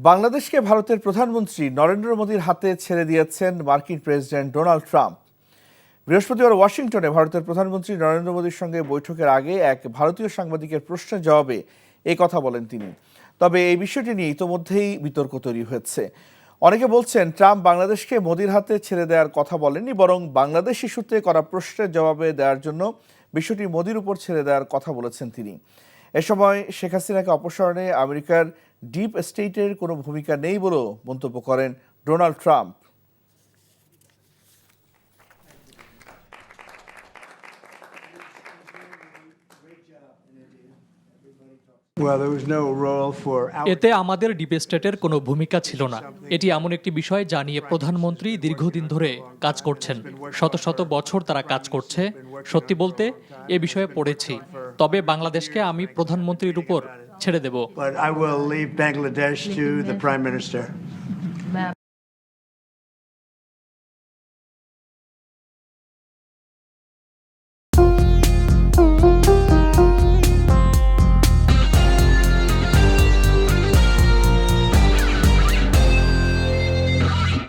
বাংলাদেশকে ভারতের প্রধানমন্ত্রী নরেন্দ্র মোদীর হাতে ছেড়ে দিয়েছেন মার্কিন প্রেসিডেন্ট ডোনাল্ড ট্রাম্প। বৃহস্পতিবার ওয়াশিংটনে ভারতের প্রধানমন্ত্রী নরেন্দ্র মোদীর সঙ্গে বৈঠকের আগে এক ভারতীয় সাংবাদিকের প্রশ্নের জবাবে এই কথা বলেন তিনি। তবে এই বিষয়টি নিয়ে ইতোমধ্যেই বিতর্ক তৈরি হয়েছে। অনেকে বলছেন ট্রাম্প বাংলাদেশকে মোদীর হাতে ছেড়ে দেওয়ার কথা বলেননি, বরং বাংলাদেশ ইস্যুতে করা প্রশ্নের জবাবে দেওয়ার জন্য বিষয়টি মোদীর উপর ছেড়ে দেওয়ার কথা বলেছেন তিনি। এ সময় শেখ হাসিনাকে অপসারণে আমেরিকার ডিপ স্টেটের কোনো ভূমিকা নেই বলেও মন্তব্য করেন ডোনাল্ড ট্রাম্প। এতে আমাদের ডিপ স্টেটের কোনো ভূমিকা ছিল না। এটি এমন একটি বিষয় যা নিয়ে প্রধানমন্ত্রী দীর্ঘদিন ধরে কাজ করছেন। শত শত বছর তারা কাজ করছে। সত্যি বলতে এ বিষয়ে পড়েছি, তবে বাংলাদেশকে আমি প্রধানমন্ত্রীর উপর ছেড়ে দেব।